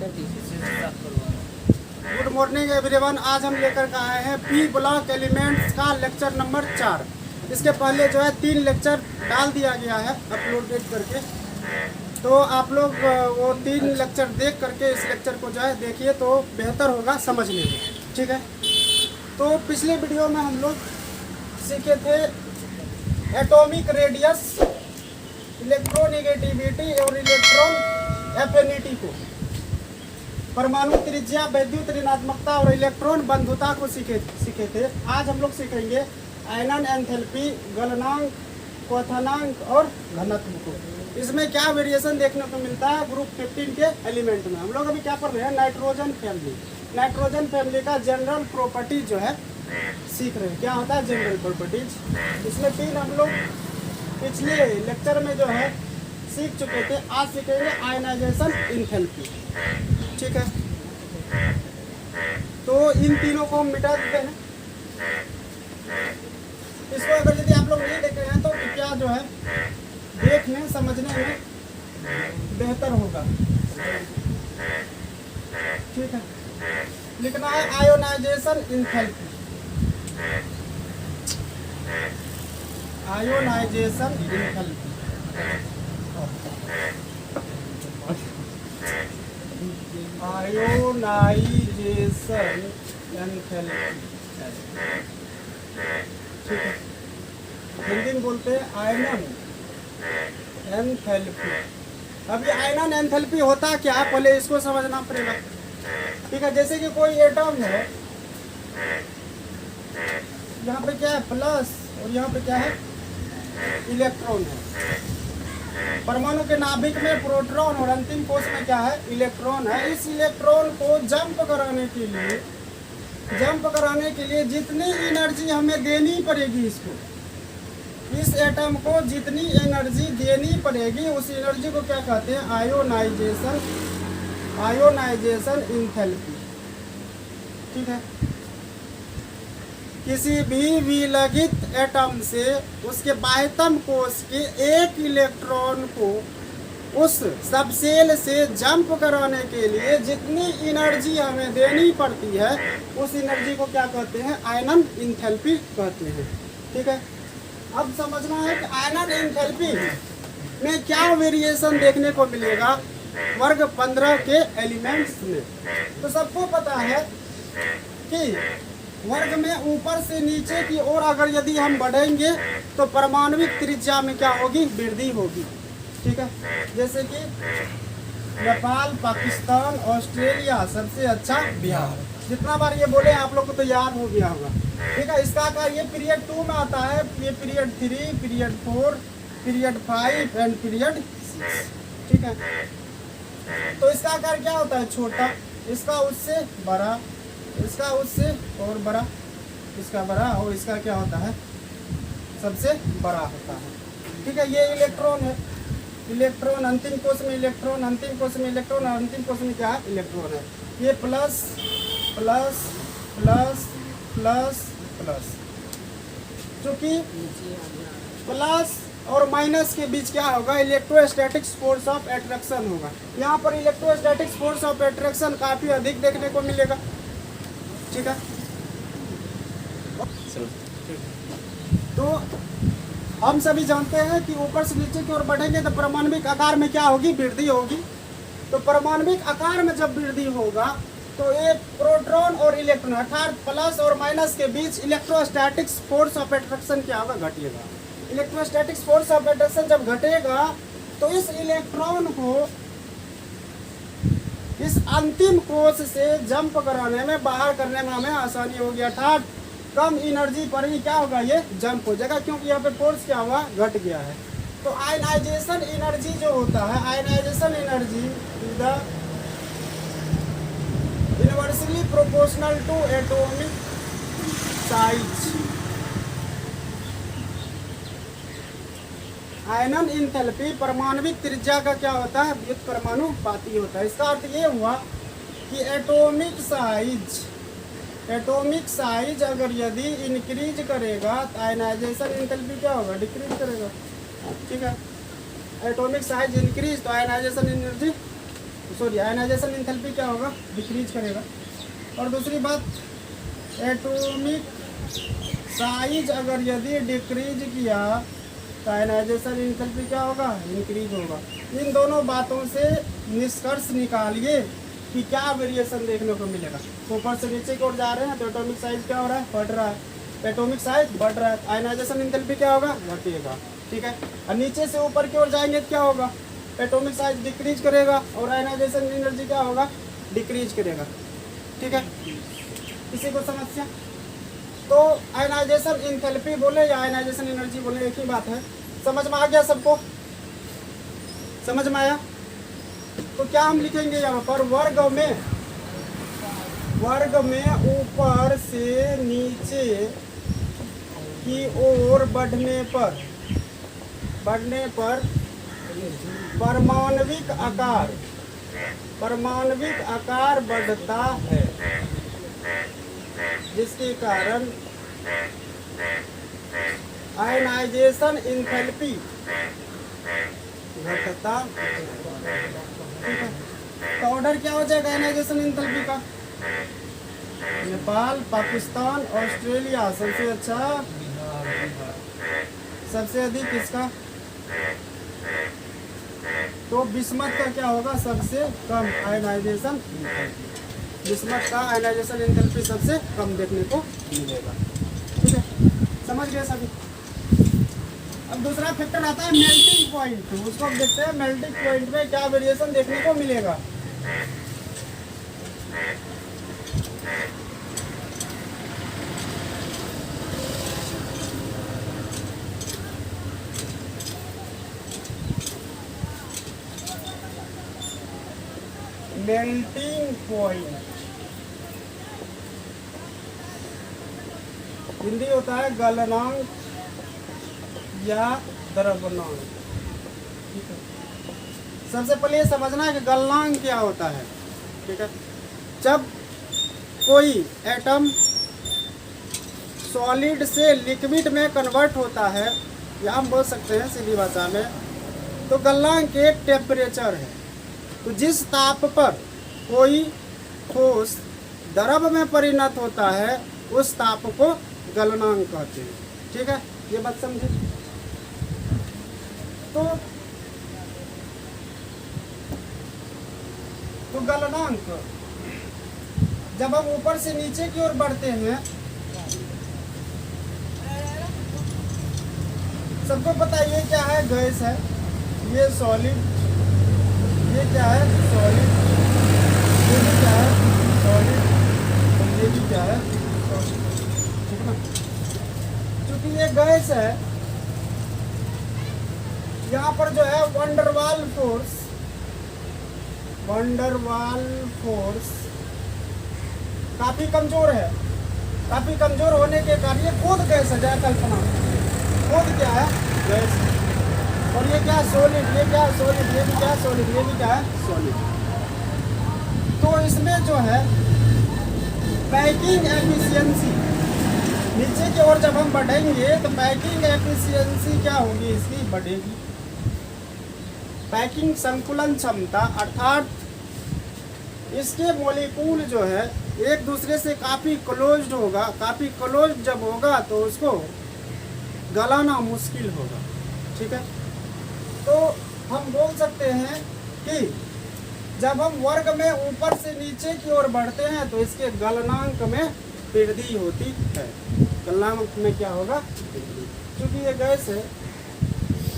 Good morning everyone. आज हम लेकर के आए हैं पी ब्लॉक एलिमेंट्स का लेक्चर नंबर 4। इसके पहले जो है 3 लेक्चर डाल दिया गया है अपलोडेड करके, तो आप लोग वो 3 लेक्चर देख करके इस लेक्चर को जो है देखिए तो बेहतर होगा समझने में। ठीक है, तो पिछले वीडियो में हम लोग सीखे थे एटॉमिक रेडियस, इलेक्ट्रोनेगेटिविटी और इलेक्ट्रॉन एफिनिटी को, परमाणु त्रिज्या, वैद्युत ऋणात्मकता और इलेक्ट्रॉन बंधुता को सीखे थे। आज हम लोग सीखेंगे आयनन एंथैल्पी, गलनांक, क्वथनांक और घनत्व को। इसमें क्या वेरिएशन देखने को मिलता है ग्रुप 15 के एलिमेंट में। हम लोग अभी क्या पढ़ रहे हैं, नाइट्रोजन फैमिली। नाइट्रोजन फैमिली का जनरल प्रॉपर्टीज जो है सीख रहे हैं। क्या होता है जनरल प्रॉपर्टीज? इसमें 3 हम लोग पिछले लेक्चर में जो है सीख चुके थे। आज सीखेंगे आयनाइजेशन एंथैल्पी। ठीक है, तो इन तीनों को हम मिटा देते हैं। इसको अगर यदि आप लोग नहीं देख रहे हैं तो क्या जो है देखने समझने में बेहतर होगा। ठीक है, लिखना है ionisation enthalpy. Ionisation enthalpy, ionisation enthalpy. ठीक है, हिंदी में बोलते हैं आयनन एंथैल्पी। अब ये आयनन एंथैल्पी होता क्या, पहले इसको समझना पड़ेगा। ठीक है, जैसे कि कोई एटम है, यहाँ पे क्या है प्लस और यहाँ पे क्या है इलेक्ट्रॉन है। परमाणु के नाभिक में प्रोटॉन और अंतिम कोश में क्या है इलेक्ट्रॉन है। इस इलेक्ट्रॉन को जंप कराने के लिए जितनी एनर्जी हमें देनी पड़ेगी, इस एटम को जितनी एनर्जी देनी पड़ेगी उस एनर्जी को क्या कहते हैं आयोनाइजेशन एंथैल्पी। ठीक है, किसी भी विलगित एटम से उसके बाह्यतम कोश के एक इलेक्ट्रॉन को उस सबसेल से जंप कराने के लिए जितनी एनर्जी हमें देनी पड़ती है उस एनर्जी को क्या कहते हैं आयनन एंथैल्पी कहते हैं। ठीक है, अब समझना है कि आयनन एंथैल्पी में क्या वेरिएशन देखने को मिलेगा वर्ग 15 के एलिमेंट्स में। तो सबको पता है कि वर्ग में ऊपर से नीचे की ओर अगर यदि हम बढ़ेंगे तो परमाणविक त्रिज्या में क्या होगी, वृद्धि होगी। ठीक है, जैसे कि नेपाल, पाकिस्तान, ऑस्ट्रेलिया, सबसे अच्छा बिहार। जितना बार ये बोले आप लोग को तो याद हो गया होगा। ठीक है, इसका आकार ये पीरियड 2 में आता है, ये period 3, period 4, period 5 and period 6। ठीक है, तो इसका आकार क्या होता है छोटा, इसका उससे बड़ा, इसका उससे और बड़ा, इसका बड़ा और इसका क्या होता है सबसे बड़ा होता है। ठीक है, ये इलेक्ट्रॉन है, इलेक्ट्रॉन अंतिम कोश में इलेक्ट्रॉन, अंतिम कोश में इलेक्ट्रॉन, अंतिम कोश में क्या है इलेक्ट्रॉन है। ये plus plus plus plus plus, चूंकि प्लस और माइनस के बीच क्या होगा इलेक्ट्रोस्टैटिक्स फोर्स ऑफ अट्रैक्शन होगा। यहाँ पर इलेक्ट्रोस्टैटिक्स फोर्स ऑफ अट्रैक्शन काफी अधिक देखने को मिलेगा। ठीक है, तो हम सभी जानते हैं कि ऊपर से नीचे की ओर बढ़ेंगे तो परमाणविक आकार में क्या होगी, वृद्धि होगी। तो परमाणविक आकार में जब वृद्धि होगा तो ये प्रोटॉन और इलेक्ट्रॉन अर्थात प्लस और माइनस के बीच इलेक्ट्रोस्टैटिक्स फोर्स ऑफ अट्रैक्शन क्या होगा, घटेगा। इलेक्ट्रोस्टैटिक्स फोर्स ऑफ अट्रैक्शन जब घटेगा तो इस इलेक्ट्रॉन को इस अंतिम कोश से जंप कराने में, बाहर करने में हमें आसानी होगी। अर्थात कम एनर्जी पर ही क्या होगा ये जंप हो जाएगा, क्योंकि यहाँ पे फोर्स क्या हुआ घट गया है। तो आयनाइजेशन एनर्जी जो होता है, ionisation energy is the inversely proportional to atomic size. आयनन एंथैल्पी परमाणविक त्रिज्या का क्या होता है, व्युत्परमाणुपाती होता है। इसका अर्थ ये हुआ कि एटॉमिक साइज अगर यदि इंक्रीज करेगा तो आयनाइजेशन एंथैल्पी क्या होगा, डिक्रीज करेगा। ठीक है, एटॉमिक साइज इंक्रीज तो ionisation energy sorry ionisation enthalpy क्या होगा, डिक्रीज करेगा। और दूसरी बात, एटॉमिक साइज अगर यदि डिक्रीज किया तो आयनाइजेशन एंथैल्पी क्या होगा, इंक्रीज होगा। इन दोनों बातों से निष्कर्ष निकालिए कि क्या वेरिएशन देखने को मिलेगा। ऊपर से नीचे की ओर जा रहे हैं तो एटॉमिक साइज क्या हो रहा है, बढ़ रहा है। एटॉमिक साइज बढ़ रहा है, आयनाइजेशन एंथैल्पी क्या होगा, घटेगा। ठीक है। और नीचे से ऊपर की ओर जाएंगे तो क्या होगा, एटॉमिक साइज डिक्रीज करेगा और आयनाइजेशन एनर्जी क्या होगा, डिक्रीज करेगा। ठीक है, किसी को समस्या? तो आयनाइजेशन एंथैल्पी बोले या आयनाइजेशन एनर्जी बोले एक ही बात है। समझ में आ गया सबको? समझ में आया? तो क्या हम लिखेंगे यहाँ पर, वर्ग में ऊपर से नीचे की ओर बढ़ने पर परमाणविक आकार बढ़ता है, जिसके कारण आयनाइजेशन एंथैल्पी घटता है। तो ऑर्डर क्या हो जाएगा आयनाइजेशन एंथैल्पी का, नेपाल, पाकिस्तान, ऑस्ट्रेलिया सबसे अच्छा, सबसे अधिक किसका, तो बिस्मथ का क्या होगा, सबसे कम आयनाइजेशन, बिस्मथ का आयनाइजेशन एंथैल्पी सबसे कम देखने को मिलेगा। ठीक है, समझ गए सभी? अब दूसरा फैक्टर आता है मेल्टिंग पॉइंट, उसको हम देखते हैं मेल्टिंग पॉइंट में क्या वेरिएशन देखने को मिलेगा। मेल्टिंग पॉइंट हिंदी होता है गलनांक या द्रवनांक। ठीक है, सबसे पहले ये समझना है कि गलनांक क्या होता है। ठीक है, जब कोई एटम सॉलिड से लिक्विड में कन्वर्ट होता है, या हम बोल सकते हैं सीधी भाषा में, तो गलनांक एक टेम्परेचर है। तो जिस ताप पर कोई ठोस द्रव में परिणत होता है उस ताप को गलनांक कहते हैं। ठीक है, ये बात समझे? तो गलनांक जब हम ऊपर से नीचे की ओर बढ़ते हैं, सबको पता है ये क्या है, गैस है, ये सॉलिड, ये क्या है, सॉलिड, ये भी क्या है, सॉलिड, और ये भी क्या है, सॉलिड। ठीक है ना? क्योंकि ये गैस है, यहाँ पर जो है वंडरवाल फोर्स काफी कमजोर है। काफी कमजोर होने के कारण ये खुद गैस है, जय कल्पना, खुद क्या है, गैस है। और ये क्या, सॉलिड, ये क्या, सॉलिड, ये भी क्या, सॉलिड, ये भी क्या है, सॉलिड। तो इसमें जो है पैकिंग एफिशिएंसी, नीचे की ओर जब हम बढ़ेंगे तो पैकिंग एफिशिएंसी क्या होगी, इसकी बढ़ेगी। पैकिंग संकुलन क्षमता, अर्थात इसके मॉलिक्यूल जो है एक दूसरे से काफ़ी क्लोज्ड होगा। काफ़ी क्लोज जब होगा तो उसको गलाना मुश्किल होगा। ठीक है, तो हम बोल सकते हैं कि जब हम वर्ग में ऊपर से नीचे की ओर बढ़ते हैं तो इसके गलनांक में वृद्धि होती है। गलनांक में क्या होगा, क्योंकि ये गैस है,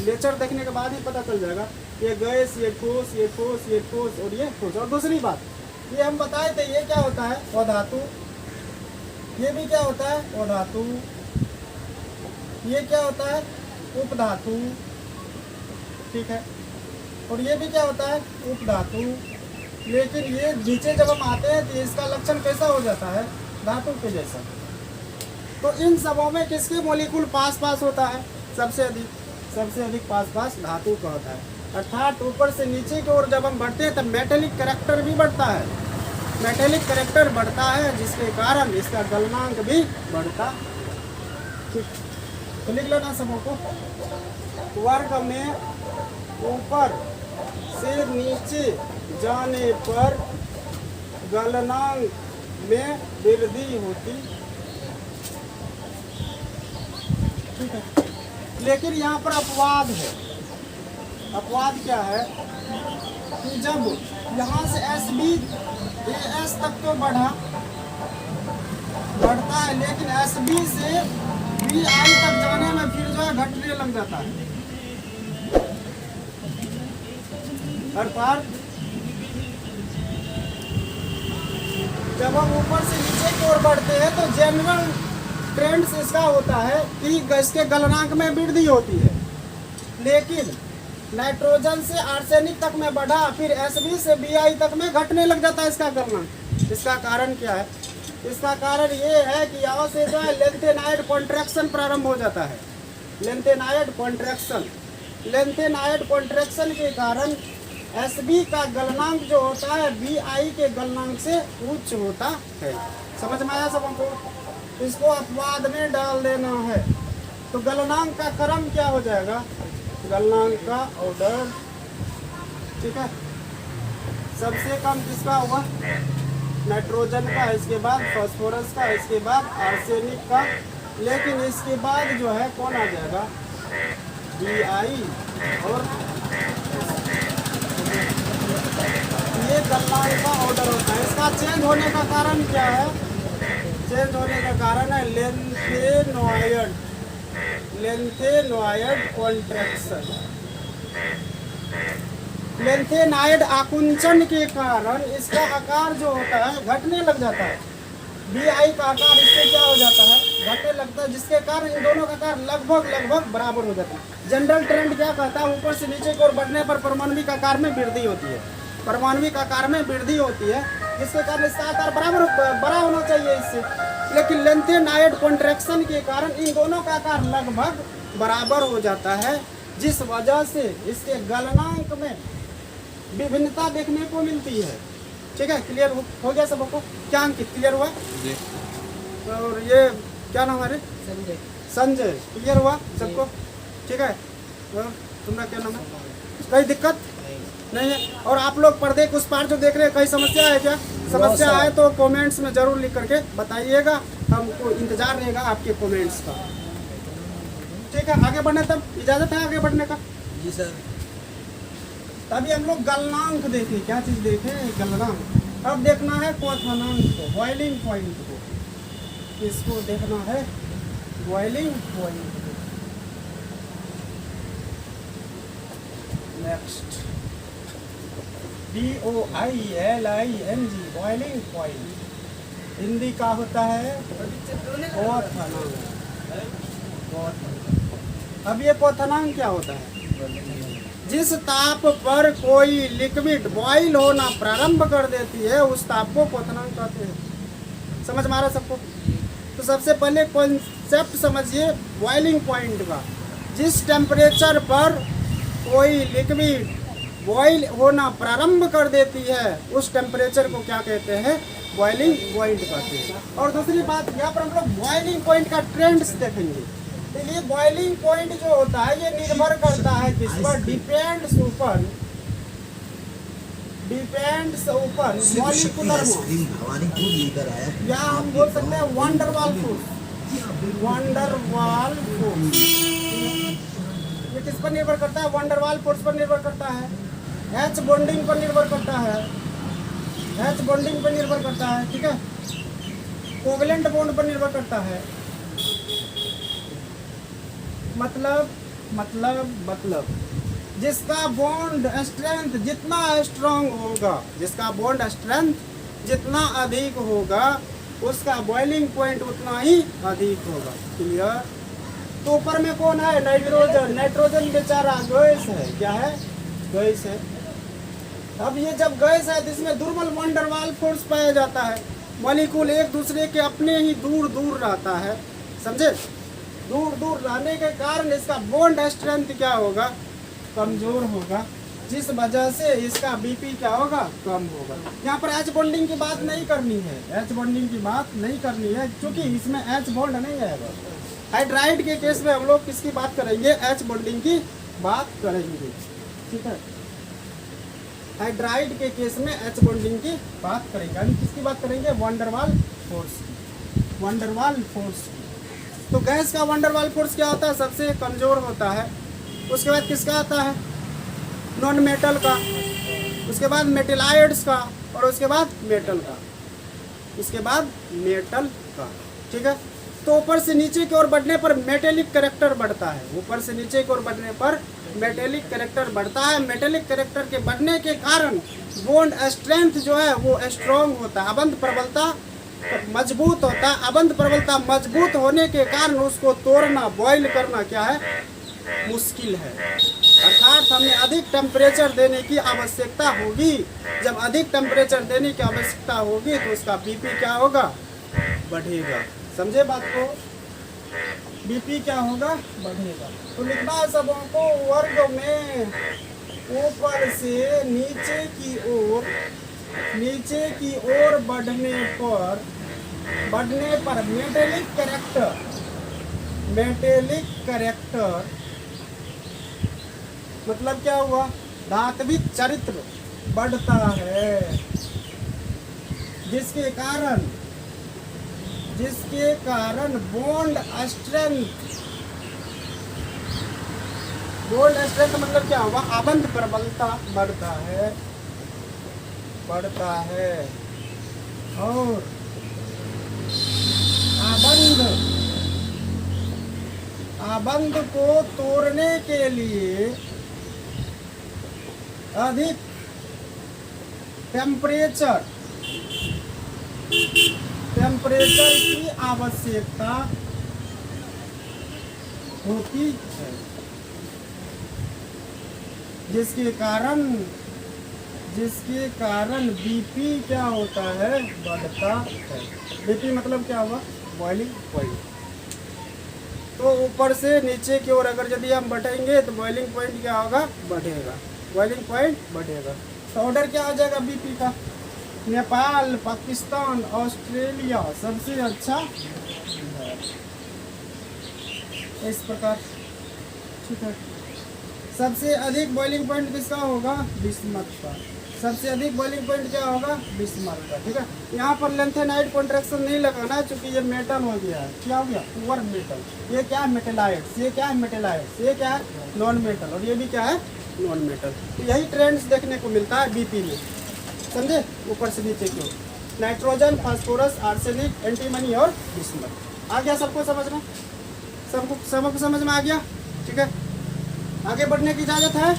नेचर देखने के बाद ही पता चल जाएगा। ये गैस, ये ठोस, ये ठोस, ये ठोस और ये ठोस। और दूसरी बात, ये हम बताए थे, ये क्या होता है, अधातु, ये भी क्या होता है, अधातु, ये क्या होता है, उपधातु। ठीक है, और ये भी क्या होता है, उपधातु। लेकिन ये नीचे जब हम आते हैं तो इसका लक्षण कैसा हो जाता है, धातु के जैसा। तो इन सबों में किसके मॉलिक्यूल पास पास होता है, सबसे अधिक पास पास धातु का होता है। अर्थात ऊपर से नीचे की ओर जब हम बढ़ते हैं तब मेटेलिक कैरेक्टर भी बढ़ता है। मेटेलिक कैरेक्टर बढ़ता है जिसके कारण इसका गलनांक भी बढ़ता। ठीक, तो लिख लेना सबों को, वर्ग में ऊपर से नीचे जाने पर गलनांक में वृद्धि होती। ठीक है, लेकिन यहाँ पर अपवाद है। अपवाद क्या है कि जब यहाँ से SB AS तक तो बढ़ता है, लेकिन SB से BI तक जाने में फिर जो है घटने लग जाता है। अर्थात जब हम ऊपर से नीचे की ओर बढ़ते हैं तो जनरल ट्रेंड्स इसका होता है कि इसके गलनांक में वृद्धि होती है, लेकिन नाइट्रोजन से आर्सेनिक तक में बढ़ा, फिर SB से BI तक में घटने लग जाता है इसका गलनांक। इसका कारण क्या है? इसका कारण ये है कि यहाँ से जो है लेंथेनाइड कॉन्ट्रैक्शन प्रारंभ हो जाता है। लेंथेनाइड कॉन्ट्रैक्शन के कारण SB का गलनांक जो होता है BI के गलनांक से उच्च होता है। समझ में आया सबको? इसको अपवाद में डाल देना है। तो गलनांक का क्रम क्या हो जाएगा? गलनांक का ऑर्डर। ठीक है, सबसे कम किसका होगा? नाइट्रोजन का, इसके बाद फास्फोरस का, इसके बाद आर्सेनिक का, लेकिन इसके बाद जो है कौन आ जाएगा? BI। और ये गलनांक का ऑर्डर होता है। इसका चेंज होने का कारण क्या है? चेंज होने का कारण है लेंथेनॉइड कॉन्ट्रैक्शन। लेंथेनाइड आकुंचन के कारण इसका आकार जो होता है घटने लग जाता है। BI का आकार इससे क्या हो जाता है? घटने लगता है, जिसके कारण इन दोनों का आकार लगभग बराबर हो जाता है। जनरल ट्रेंड क्या कहता है? ऊपर से नीचे की ओर बढ़ने पर परमाणविक आकार में वृद्धि होती है। परमाणविक आकार में वृद्धि होती है, जिसके कारण इसका आकार बड़ा होना चाहिए इससे, लेकिन लेंथेनाइड कॉन्ट्रैक्शन के कारण इन दोनों का आकार लगभग बराबर हो जाता है, जिस वजह से इसके गलनांक में विभिन्नता देखने को मिलती है। ठीक है, क्लियर हो गया सबको? क्या अंकित क्लियर हुआ? जी। और ये क्या नाम है? संजय। क्लियर हुआ सबको? ठीक है, और तुम्हारा क्या नाम है? कोई दिक्कत नहीं है? और आप लोग पर्दे के उस पार जो देख रहे हैं, कहीं समस्या है क्या? समस्या है तो कमेंट्स में जरूर लिख करके बताइएगा, हमको इंतजार रहेगा आपके कमेंट्स का। ठीक है, आगे बढ़ने तब इजाजत है आगे बढ़ने का? जी सर। तभी हम लोग गलनांक देखें। क्या चीज देखें? गलनांक। अब देखना है क्वथनांक को, बॉइलिंग पॉइंट को। इसको देखना है बॉइलिंग पॉइंट को। Next BOILING, boiling point. Hindi का होता है क्वथनांक। अब ये क्वथनांक क्या होता है? जिस ताप पर कोई लिक्विड बॉइल होना प्रारंभ कर देती है उस ताप को क्वथनांक कहते हैं। समझ में आ रहा सबको? तो सबसे पहले कॉन्सेप्ट समझिए बॉइलिंग पॉइंट का। जिस टेम्परेचर पर कोई लिक्विड बॉइल होना प्रारंभ कर देती है उस टेम्परेचर को क्या कहते हैं? बॉइलिंग पॉइंट कहते हैं। और दूसरी बात, यहाँ पर हम लोग बॉइलिंग पॉइंट का ट्रेंड्स देखेंगे। तो ये बॉइलिंग पॉइंट जो होता है ये निर्भर करता है किस पर? डिपेंड्स ऊपर मॉलिक्यूलर मास, या हम बोल सकते हैं वंडरवाल फोर्स। ये किस पर निर्भर करता है? वंडरवाल फोर्स पर निर्भर करता है। H बॉन्डिंग पर निर्भर करता है। ठीक है, कोवेलेंट बॉन्ड पर निर्भर करता है। मतलब जिसका बॉन्ड स्ट्रेंथ जितना स्ट्रांग होगा, जिसका बॉन्ड स्ट्रेंथ जितना अधिक होगा उसका बॉइलिंग पॉइंट उतना ही अधिक होगा। क्लियर? तो ऊपर में कौन है? नाइट्रोजन बेचारा गैस है। क्या है? गैस है। अब ये जब गैस है तो इसमें दुर्बल वंडरवाल फोर्स पाया जाता है। मॉलिक्यूल एक दूसरे के अपने ही दूर रहता है। समझे? दूर रहने के कारण इसका बॉन्ड स्ट्रेंथ क्या होगा? कमजोर होगा, जिस वजह से इसका BP क्या होगा? कम होगा। यहाँ पर H बॉन्डिंग की बात नहीं करनी है, क्योंकि इसमें H बॉन्ड नहीं आएगा। हाइड्राइड के केस में हम लोग किसकी बात करेंगे? H बॉन्डिंग की बात करेंगे। ठीक है, हाइड्राइड के केस में H बॉन्डिंग की बात करेंगे। हम किसकी बात करेंगे? वंडरवाल फोर्स की, वंडरवाल फोर्स की। तो गैस का वंडरवाल फोर्स क्या होता है? सबसे कमज़ोर होता है। उसके बाद किसका आता है? नॉन मेटल का, उसके बाद मेटेलाइड्स का, और उसके बाद मेटल का, उसके बाद मेटल का। ठीक है, तो ऊपर से नीचे की ओर बढ़ने पर मेटेलिक कैरेक्टर बढ़ता है। ऊपर से नीचे की ओर बढ़ने पर मेटेलिक कैरेक्टर बढ़ता है। मेटेलिक कैरेक्टर के बढ़ने के कारण बॉन्ड स्ट्रेंथ जो है वो स्ट्रॉन्ग होता है, अबंध प्रबलता मजबूत होता है। अबंध प्रबलता मजबूत होने के कारण उसको तोड़ना, बॉयल करना क्या है? मुश्किल है। अर्थात हमें अधिक टेम्परेचर देने की आवश्यकता होगी। जब अधिक टेम्परेचर देने की आवश्यकता होगी तो उसका बीपी क्या होगा? बढ़ेगा। समझे बात को? बीपी क्या होगा? बढ़ेगा। तो लिखना है सबों को वर्ग में ऊपर से नीचे की ओर बढ़ने पर मेटेलिक कैरेक्टर मतलब क्या हुआ? धात्विक चरित्र बढ़ता है, जिसके कारण बॉन्ड स्ट्रेंथ मतलब क्या हुआ? अबंध प्रबलता बढ़ता है और अबंध को तोड़ने के लिए अधिक टेम्परेचर की आवश्यकता होती है, जिसके कारण बीपी क्या होता है? बढ़ता है। बीपी मतलब क्या हुआ? Boiling point. तो ऊपर से नीचे की ओर अगर यदि हम बढ़ेंगे तो बॉइलिंग पॉइंट क्या होगा? बढ़ेगा। बॉइलिंग पॉइंट बढ़ेगा। तो ऑर्डर क्या हो जाएगा बीपी का? नेपाल, पाकिस्तान, ऑस्ट्रेलिया सबसे अच्छा है। इस प्रकार। ठीक है, सबसे अधिक बॉइलिंग पॉइंट किसका होगा? बिस्मथ का। सबसे अधिक बॉइलिंग पॉइंट क्या होगा? बिस्मथ का। ठीक है, यहाँ पर लेंथेनाइड कॉन्ट्रैक्शन नहीं लगाना है क्योंकि ये मेटल हो गया है। क्या हो गया? Poor metal. ये क्या है? मेटेलाइट्स। ये क्या है? मेटेलाइट्स। ये क्या है? Non metal. और ये भी क्या है? Non metal. तो यही ट्रेंड्स देखने को मिलता है बीपी में। समझे? ऊपर से नीचे की ओर नाइट्रोजन, फास्फोरस, आर्सेनिक, एंटीमनी और बिस्मथ। आ गया सबको समझना? सबको समझ में आ गया? ठीक है, आगे बढ़ने की इजाजत है।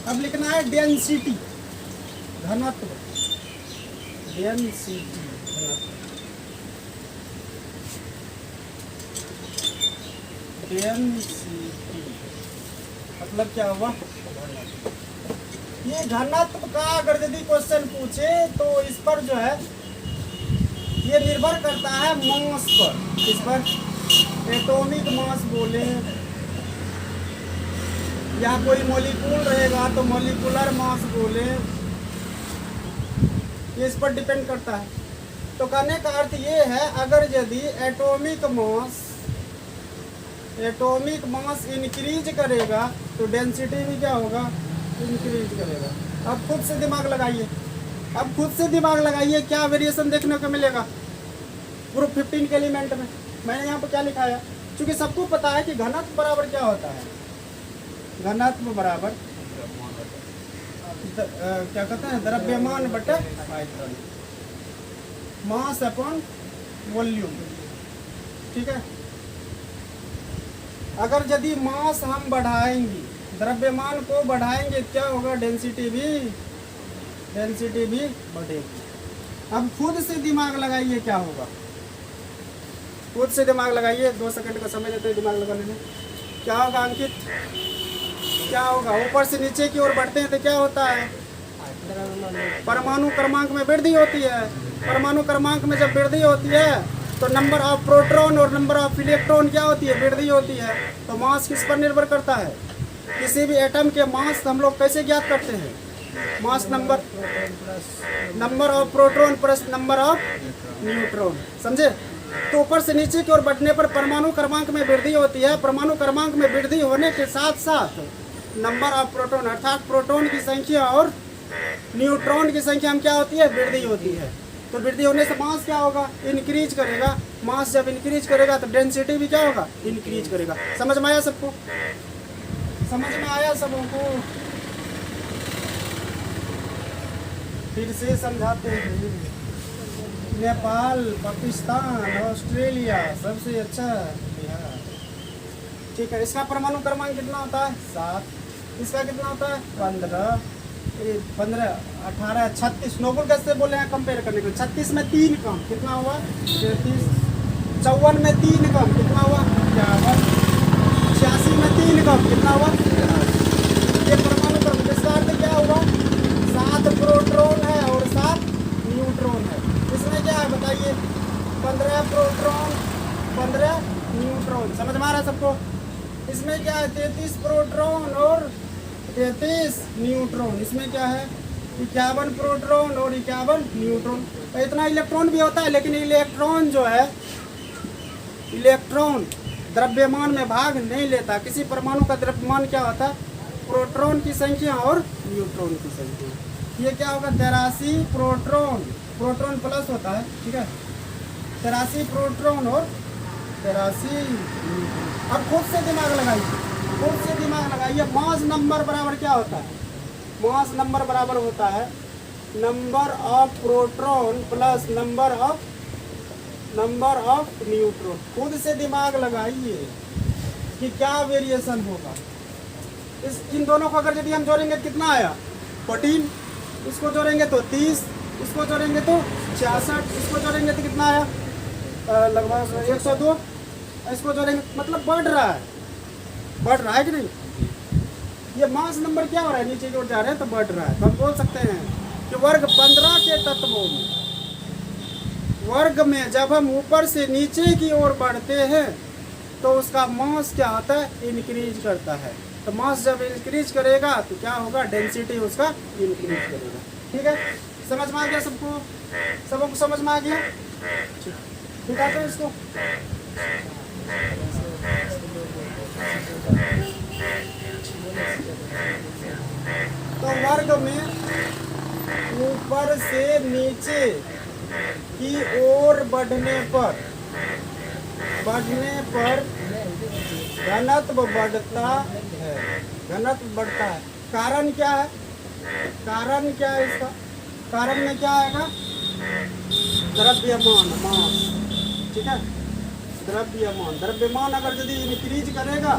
अब लिखना है डेंसिटी, घनत्व। डेंसिटी घनत्व, डेंसिटी मतलब क्या हुआ? ये घनत्व का अगर यदि क्वेश्चन पूछे तो इस पर जो है ये निर्भर करता है मास पर। इस पर एटॉमिक मास बोले या कोई मॉलिक्यूल रहेगा तो मॉलिक्यूलर मास बोले, ये इस पर डिपेंड करता है। तो कहने का अर्थ ये है अगर यदि एटॉमिक मास इंक्रीज करेगा तो डेंसिटी भी क्या होगा? इंक्रीज करेगा। अब खुद से दिमाग लगाइए, क्या वेरिएशन देखने को मिलेगा ग्रुप 15 के एलिमेंट में। मैंने यहाँ पर क्या लिखा है? क्योंकि सबको पता है कि घनत्व बराबर क्या होता है? घनत्व बराबर क्या कहते हैं? द्रव्यमान बटे आयतन, मास अपॉन वॉल्यूम। ठीक है, अगर यदि मास हम बढ़ाएंगे, द्रव्यमान को बढ़ाएंगे, क्या होगा? डेंसिटी भी बढ़ेगी। अब खुद से दिमाग लगाइए क्या होगा? खुद से दिमाग लगाइए, 2 सेकंड का समय देते हैं दिमाग लगाने में। क्या होगा अंकित? क्या होगा? ऊपर से नीचे की ओर बढ़ते हैं तो क्या होता है? परमाणु क्रमांक में वृद्धि होती है। परमाणु क्रमांक में जब वृद्धि होती है तो नंबर ऑफ प्रोटॉन और नंबर ऑफ इलेक्ट्रॉन क्या होती है? वृद्धि होती है। तो मास किस पर निर्भर करता है? किसी भी एटम के मास हम लोग कैसे ज्ञात करते हैं? Mass number of proton plus number of neutron. समझे? तो ऊपर से नीचे की ओर बढ़ने पर परमाणु क्रमांक में वृद्धि होती है। परमाणु क्रमांक में वृद्धि होने के साथ साथ नंबर ऑफ प्रोटॉन अर्थात प्रोटॉन की संख्या और न्यूट्रॉन की संख्या में क्या होती है, वृद्धि होती है। तो वृद्धि होने से मास क्या होगा, इंक्रीज करेगा। मास जब इंक्रीज करेगा तो डेंसिटी भी क्या होगा, इंक्रीज करेगा। समझ में आया सबको? समझ में आया सबको? फिर से समझाते हैं। नेपाल, पाकिस्तान, ऑस्ट्रेलिया सबसे अच्छा बिहार। ठीक है, इसका परमाणु क्रमांक कितना होता है, 7। इसका कितना होता है, 15, 18, 36। नोबल गैस से बोले हैं कंपेयर करने को। 36 में 3 कम कितना हुआ, 33। 54 में 3 कम कितना हुआ, 51। 86 में 3 कम कितना हुआ, 53। ये परमाणु क्रमांक, इसका अर्थ क्या हुआ, 7 प्रोटॉन है और 7 न्यूट्रॉन है। इसमें क्या है बताइए, 15 प्रोटॉन 15 न्यूट्रॉन। समझ में आ रहा है सबको? इसमें क्या है, 33 प्रोटॉन और 33 न्यूट्रॉन। इसमें क्या है, 51 प्रोटॉन और 51 न्यूट्रॉन। तो इतना इलेक्ट्रॉन भी होता है, लेकिन इलेक्ट्रॉन जो है, इलेक्ट्रॉन द्रव्यमान में भाग नहीं लेता। किसी परमाणु का द्रव्यमान क्या होता है, प्रोटॉन की संख्या और न्यूट्रॉन की संख्या। ये क्या होगा, 83 प्रोटॉन, प्रोटॉन प्लस होता है, ठीक है, 83 प्रोटॉन और 83 न्यूट्रॉन। अब खुद से दिमाग लगाइए, खुद से दिमाग लगाइए। मास नंबर बराबर क्या होता है, मास नंबर बराबर होता है number of proton plus number of neutron. खुद से दिमाग लगाइए कि क्या वेरिएशन होगा। इन दोनों को अगर यदि हम जोड़ेंगे कितना आया, 14। इसको जोड़ेंगे तो 30, इसको जोड़ेंगे तो 66, इसको जोड़ेंगे तो कितना आया, लगभग 102। इसको जोड़ेंगे मतलब बढ़ रहा है कि नहीं। ये मास नंबर क्या हो रहा है, नीचे की ओर जा रहे हैं तो बढ़ रहा है। तो हम बोल सकते हैं कि वर्ग 15 के तत्वों में, वर्ग में जब हम ऊपर से नीचे की ओर बढ़ते हैं तो उसका मास क्या होता है, इंक्रीज करता है। तो मास जब इंक्रीज करेगा तो क्या होगा, डेंसिटी उसका इंक्रीज करेगा। ठीक है, समझ में आ गया सबको? सबको समझ में आ गया? ठीक है, तो इसको तो वर्ग में ऊपर से नीचे की ओर बढ़ने पर घनत्व बढ़ता है, घनत्व बढ़ता है। कारण क्या है, कारण क्या है इसका, कारण में क्या आएगा, द्रव्यमान, मास। ठीक है, द्रव्यमान अगर यदि इंक्रीज करेगा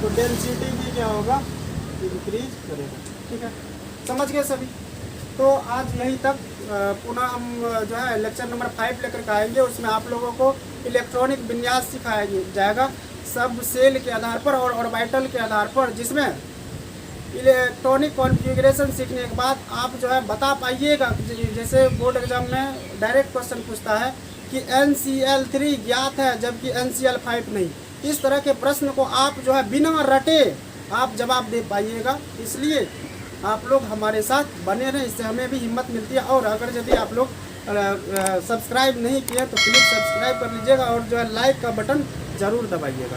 तो डेंसिटी भी क्या होगा, इंक्रीज करेगा। ठीक है, समझ गए सभी? तो आज यहीं तक। पुनः हम जो है लेक्चर नंबर 5 लेकर के आएंगे। उसमें आप लोगों को इलेक्ट्रॉनिक विन्यास सिखाया जाएगा सब सेल के आधार पर और ऑर्बिटल के आधार पर, जिसमें इलेक्ट्रॉनिक कॉन्फ़िगरेशन सीखने के बाद आप जो है बता पाइएगा। जैसे बोर्ड एग्जाम में डायरेक्ट क्वेश्चन पूछता है कि NCl3 ज्ञात है जबकि NCl5 नहीं। इस तरह के प्रश्न को आप जो है बिना रटे आप जवाब दे पाइएगा। इसलिए आप लोग हमारे साथ बने रहें, इससे हमें भी हिम्मत मिलती है। और अगर यदि आप लोग सब्सक्राइब नहीं किए तो प्लीज़ सब्सक्राइब कर लीजिएगा और जो है लाइक का बटन ज़रूर दबाइएगा।